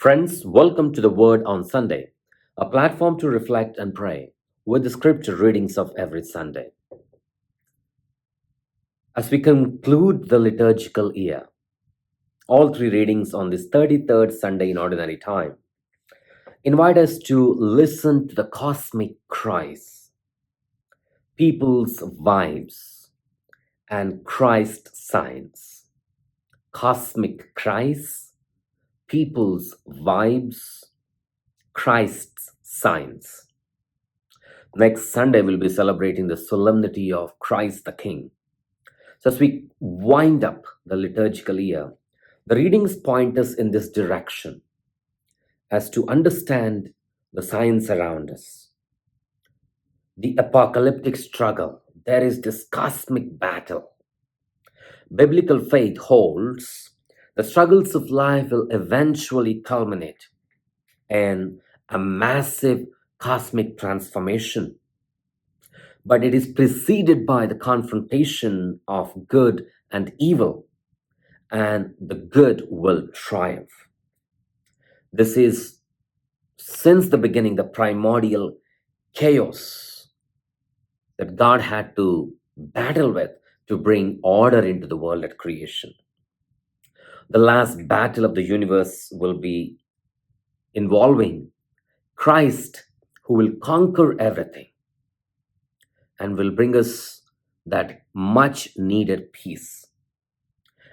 Friends, welcome to the Word on Sunday, a platform to reflect and pray with the scripture readings of every Sunday. As we conclude the liturgical year, all three readings on this 33rd Sunday in Ordinary Time invite us to listen to the cosmic cries, people's vibes, and Christ signs. Cosmic cries, people's vibes, Christ's signs. Next Sunday, we'll be celebrating the solemnity of Christ the King. So, as we wind up the liturgical year, the readings point us in this direction as to understand the signs around us. The apocalyptic struggle, there is this cosmic battle. Biblical faith holds the struggles of life will eventually culminate in a massive cosmic transformation. But it is preceded by the confrontation of good and evil, and the good will triumph. This is, since the beginning, the primordial chaos that God had to battle with to bring order into the world at creation. The last battle of the universe will be involving Christ, who will conquer everything and will bring us that much needed peace.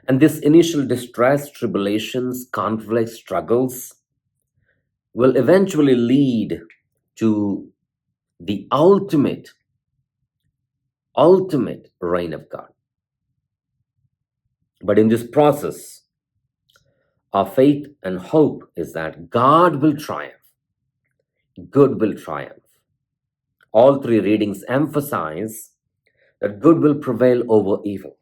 And this initial distress, tribulations, conflicts, struggles will eventually lead to the ultimate reign of God. But in this process, our faith and hope is that God will triumph, good will triumph. All three readings emphasize that good will prevail over evil.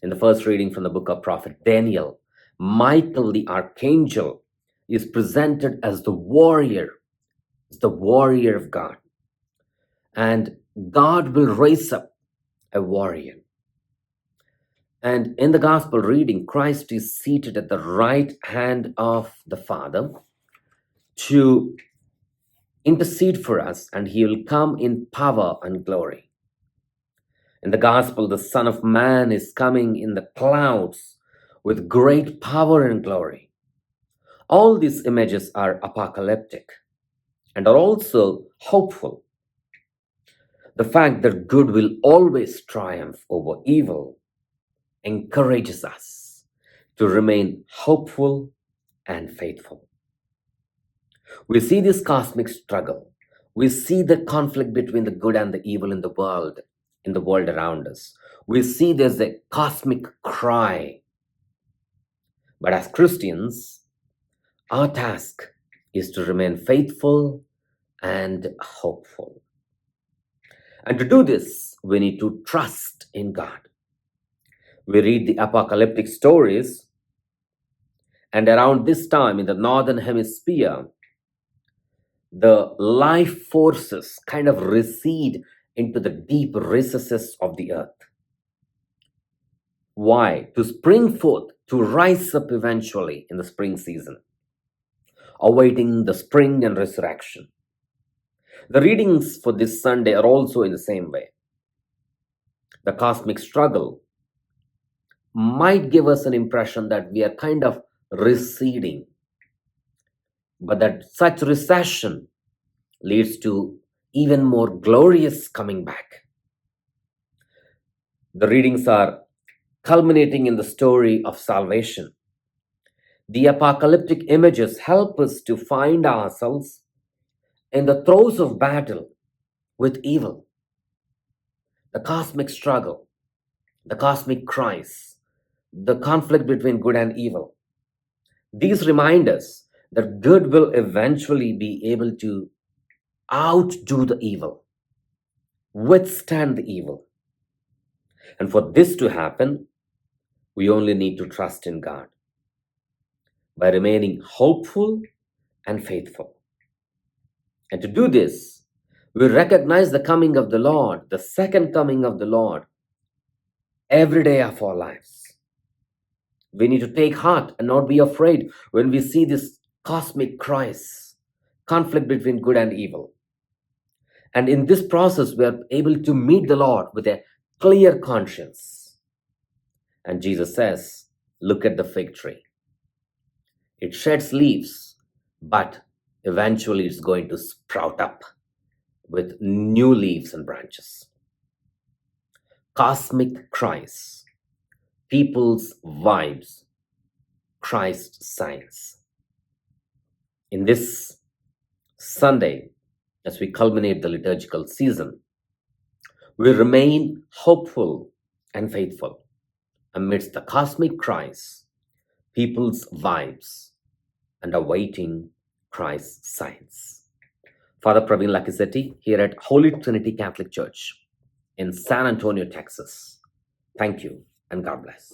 In the first reading from the book of prophet Daniel, Michael the archangel is presented as the warrior of God. And God will raise up a warrior. And in the gospel reading, Christ is seated at the right hand of the Father to intercede for us, and he will come in power and glory. In the gospel, the Son of Man is coming in the clouds with great power and glory. All these images are apocalyptic and are also hopeful. The fact that good will always triumph over evil encourages us to remain hopeful and faithful. We see this cosmic struggle. We see the conflict between the good and the evil in the world around us. We see there's a cosmic cry. But as Christians, our task is to remain faithful and hopeful. And to do this, we need to trust in God. We read the apocalyptic stories, and around this time in the northern hemisphere, the life forces kind of recede into the deep recesses of the earth. Why? To spring forth, to rise up eventually in the spring season, awaiting the spring and resurrection. The readings for this Sunday are also in the same way. The cosmic struggle might give us an impression that we are kind of receding, but that such recession leads to even more glorious coming back. The readings are culminating in the story of salvation. The apocalyptic images help us to find ourselves in the throes of battle with evil. The cosmic struggle, the cosmic cries, the conflict between good and evil. These remind us that good will eventually be able to outdo the evil, withstand the evil. And for this to happen, we only need to trust in God by remaining hopeful and faithful. And to do this, we recognize the coming of the Lord, the second coming of the Lord, every day of our lives. We need to take heart and not be afraid when we see this cosmic cries, conflict between good and evil. And in this process, we are able to meet the Lord with a clear conscience. And Jesus says, look at the fig tree. It sheds leaves, but eventually it's going to sprout up with new leaves and branches. Cosmic cries, people's vibes, Christ signs. In this Sunday, as we culminate the liturgical season, we remain hopeful and faithful amidst the cosmic cries, people's vibes, and awaiting Christ's signs. Father Praveen Lakkisetti here at Holy Trinity Catholic Church in San Antonio, Texas. Thank you and God bless.